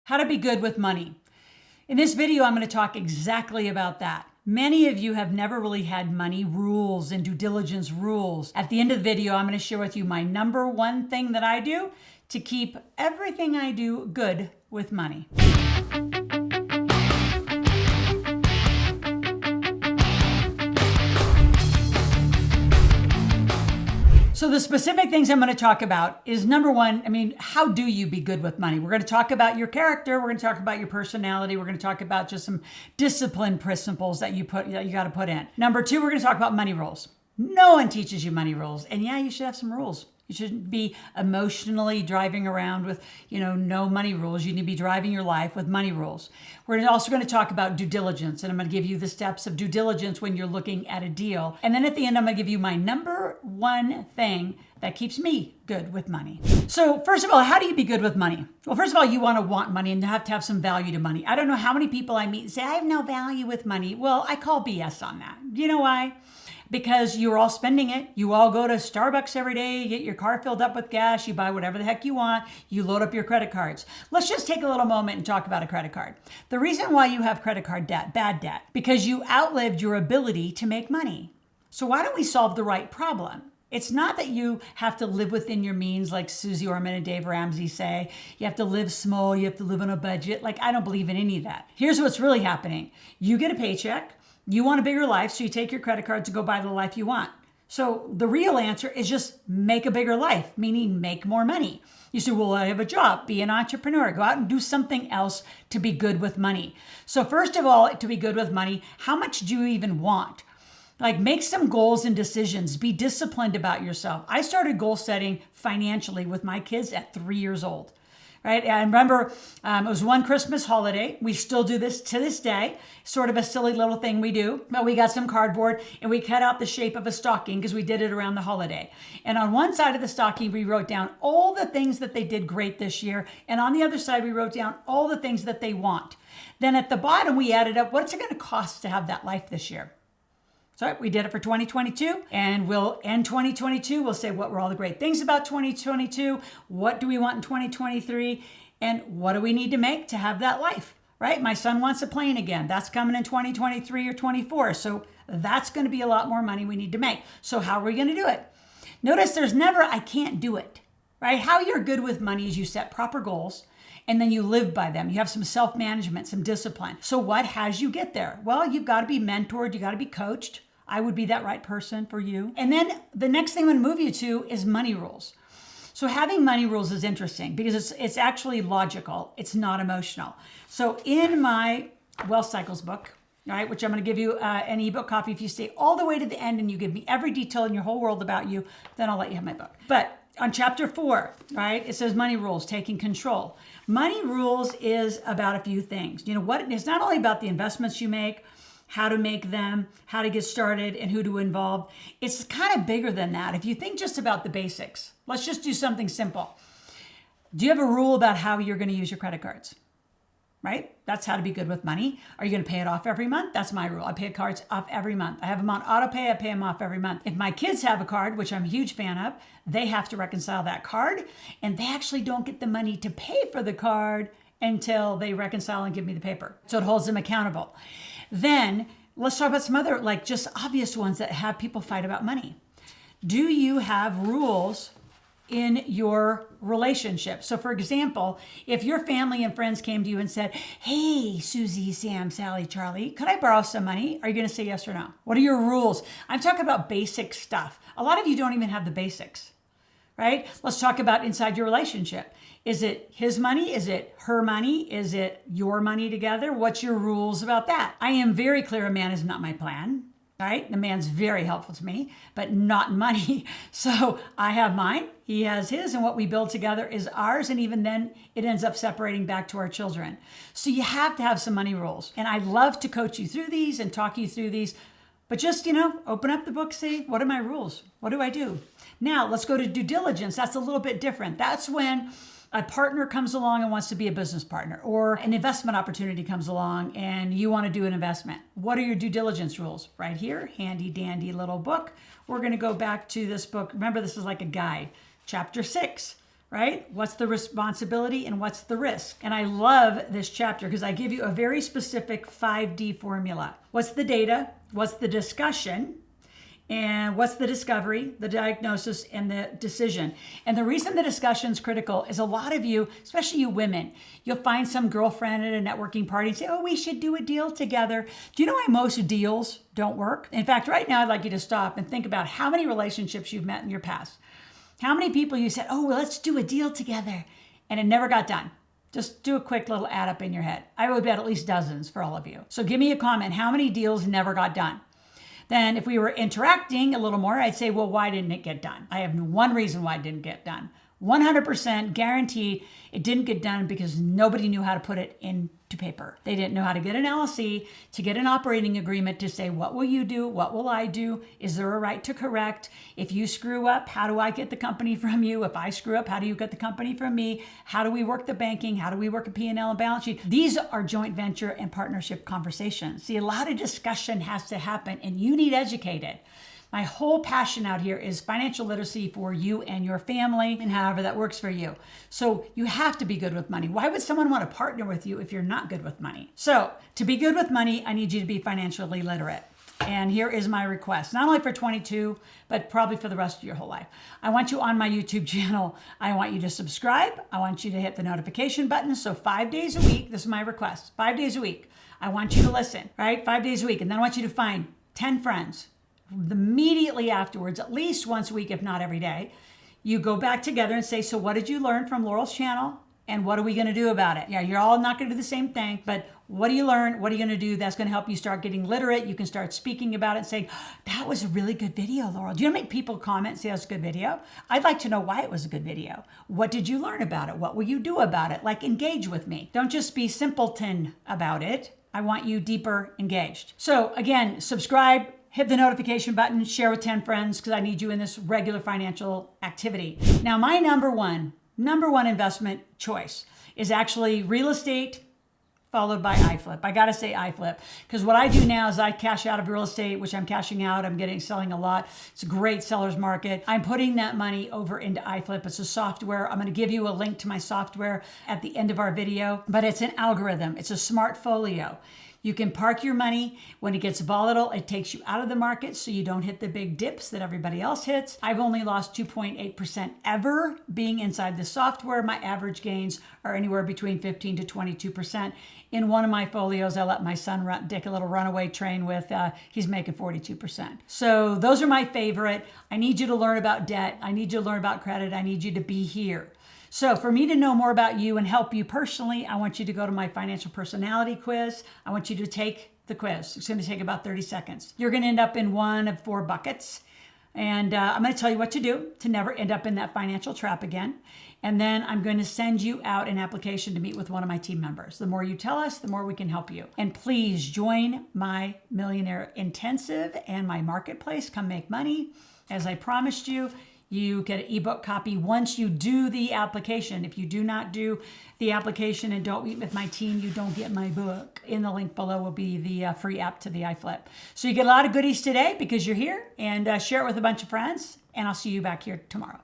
How to be good with money. In this video, I'm going to talk exactly about that. Many of you have never really had money rules and due diligence rules. At the end of the video, I'm going to share with you my number one thing that I do to keep everything I do good with money. So the specific things I'm going to talk about is number one, how do you be good with money? We're going to talk about your character. We're going to talk about your personality. We're going to talk about just some discipline principles that you got to put in. Number two, we're going to talk about money rules. No one teaches you money rules. And yeah, you should have some rules. You shouldn't be emotionally driving around with, no money rules. You need to be driving your life with money rules. We're also going to talk about due diligence, and I'm going to give you the steps of due diligence when you're looking at a deal. And then at the end, I'm going to give you my number one thing that keeps me good with money. So first of all, how do you be good with money? Well, first of all, you want money and have to have some value to money. I don't know how many people I meet and say, I have no value with money. Well, I call BS on that. Do you know why? Because you're all spending it. You all go to Starbucks every day, you get your car filled up with gas, you buy whatever the heck you want, you load up your credit cards. Let's just take a little moment and talk about a credit card. The reason why you have credit card debt, bad debt, because you outlived your ability to make money. So why don't we solve the right problem? It's not that you have to live within your means like Susie Orman and Dave Ramsey say. You have to live small, you have to live on a budget. I don't believe in any of that. Here's what's really happening. You get a paycheck. You want a bigger life, so you take your credit card to go buy the life you want. So the real answer is just make a bigger life, meaning make more money. You say, well, I have a job, be an entrepreneur, go out and do something else to be good with money. So first of all, to be good with money, how much do you even want? Make some goals and decisions. Be disciplined about yourself. I started goal setting financially with my kids at 3 years old. Right? I remember it was one Christmas holiday. We still do this to this day, sort of a silly little thing we do. But we got some cardboard and we cut out the shape of a stocking because we did it around the holiday. And on one side of the stocking, we wrote down all the things that they did great this year. And on the other side, we wrote down all the things that they want. Then at the bottom, we added up, what's it going to cost to have that life this year? So we did it for 2022, and we'll end 2022. We'll say what were all the great things about 2022, what do we want in 2023, and what do we need to make to have that life, right? My son wants a plane again. That's coming in 2023 or 24. So that's going to be a lot more money we need to make. So how are we going to do it? Notice there's never, I can't do it, right? How you're good with money is you set proper goals, and then you live by them. You have some self-management, some discipline. So what has you get there? Well, you've got to be mentored. You got to be coached. I would be that right person for you. And then the next thing I'm going to move you to is money rules. So having money rules is interesting because it's actually logical. It's not emotional. So in my Wealth Cycles book, all right, which I'm going to give you an ebook copy. If you stay all the way to the end and you give me every detail in your whole world about you, then I'll let you have my book. But on chapter 4, right, it says money rules, taking control. Money rules is about a few things. It's not only about the investments you make, how to make them, how to get started, and who to involve. It's kind of bigger than that. If you think just about the basics, let's just do something simple. Do you have a rule about how you're going to use your credit cards? Right? That's how to be good with money. Are you going to pay it off every month? That's my rule. I pay cards off every month. I have them on auto pay. I pay them off every month. If my kids have a card, which I'm a huge fan of, they have to reconcile that card, and they actually don't get the money to pay for the card until they reconcile and give me the paper. So it holds them accountable. Then let's talk about some other just obvious ones that have people fight about money. Do you have rules in your relationship? So for example, if your family and friends came to you and said, hey, Susie, Sam, Sally, Charlie, could I borrow some money? Are you going to say yes or no? What are your rules? I'm talking about basic stuff. A lot of you don't even have the basics, right? Let's talk about inside your relationship. Is it his money? Is it her money? Is it your money together? What's your rules about that? I am very clear a man is not my plan, right? The man's very helpful to me, but not money. So I have mine, he has his, and what we build together is ours. And even then it ends up separating back to our children. So you have to have some money rules. And I love to coach you through these and talk you through these, but just, open up the book, see, what are my rules? What do I do? Now let's go to due diligence. That's a little bit different. That's when a partner comes along and wants to be a business partner, or an investment opportunity comes along and you want to do an investment. What are your due diligence rules? Right here, handy dandy little book. We're going to go back to this book. Remember, this is like a guide. Chapter 6, right? What's the responsibility and what's the risk? And I love this chapter because I give you a very specific 5D formula. What's the data? What's the discussion? And what's the discovery, the diagnosis, and the decision? And the reason the discussion is critical is a lot of you, especially you women, you'll find some girlfriend at a networking party and say, oh, we should do a deal together. Do you know why most deals don't work? In fact, right now, I'd like you to stop and think about how many relationships you've met in your past. How many people you said, oh, well, let's do a deal together, and it never got done. Just do a quick little add up in your head. I would bet at least dozens for all of you. So give me a comment. How many deals never got done? Then if we were interacting a little more, I'd say, well, why didn't it get done? I have one reason why it didn't get done. 100% guaranteed it didn't get done because nobody knew how to put it into paper. They didn't know how to get an LLC, to get an operating agreement to say, what will you do? What will I do? Is there a right to correct? If you screw up, how do I get the company from you? If I screw up, how do you get the company from me? How do we work the banking? How do we work a P&L and balance sheet? These are joint venture and partnership conversations. See, a lot of discussion has to happen and you need educated. My whole passion out here is financial literacy for you and your family and however that works for you. So you have to be good with money. Why would someone want to partner with you if you're not good with money? So to be good with money, I need you to be financially literate. And here is my request, not only for 22, but probably for the rest of your whole life. I want you on my YouTube channel. I want you to subscribe. I want you to hit the notification button. So 5 days a week, this is my request, 5 days a week. I want you to listen, right? 5 days a week. And then I want you to find 10 friends. Immediately afterwards, at least once a week, if not every day, you go back together and say, so what did you learn from Loral's channel? And what are we going to do about it? Yeah, you're all not going to do the same thing, but what do you learn? What are you going to do? That's going to help you start getting literate. You can start speaking about it and saying, that was a really good video, Loral. Do you want to make people comment and say that's a good video? I'd like to know why it was a good video. What did you learn about it? What will you do about it? Like, engage with me. Don't just be simpleton about it. I want you deeper engaged. So again, subscribe. Hit the notification button, share with 10 friends because I need you in this regular financial activity. Now, my number one investment choice is actually real estate followed by iFlip. I got to say iFlip because what I do now is I cash out of real estate, which I'm cashing out. I'm selling a lot. It's a great seller's market. I'm putting that money over into iFlip. It's a software. I'm going to give you a link to my software at the end of our video, but it's an algorithm. It's a smart folio. You can park your money. When it gets volatile, it takes you out of the market so you don't hit the big dips that everybody else hits. I've only lost 2.8% ever being inside the software. My average gains are anywhere between 15 to 22%. In one of my folios, I let my son take a little runaway train with, he's making 42%. So those are my favorite. I need you to learn about debt. I need you to learn about credit. I need you to be here. So for me to know more about you and help you personally, I want you to go to my financial personality quiz. I want you to take the quiz. It's going to take about 30 seconds. You're going to end up in one of 4 buckets. And I'm going to tell you what to do to never end up in that financial trap again. And then I'm going to send you out an application to meet with one of my team members. The more you tell us, the more we can help you. And please join my Millionaire Intensive and my marketplace. Come make money. As I promised you, you get an ebook copy once you do the application. If you do not do the application and don't meet with my team, you don't get my book. In the link below will be the free app to the iFlip. So you get a lot of goodies today because you're here, and share it with a bunch of friends, and I'll see you back here tomorrow.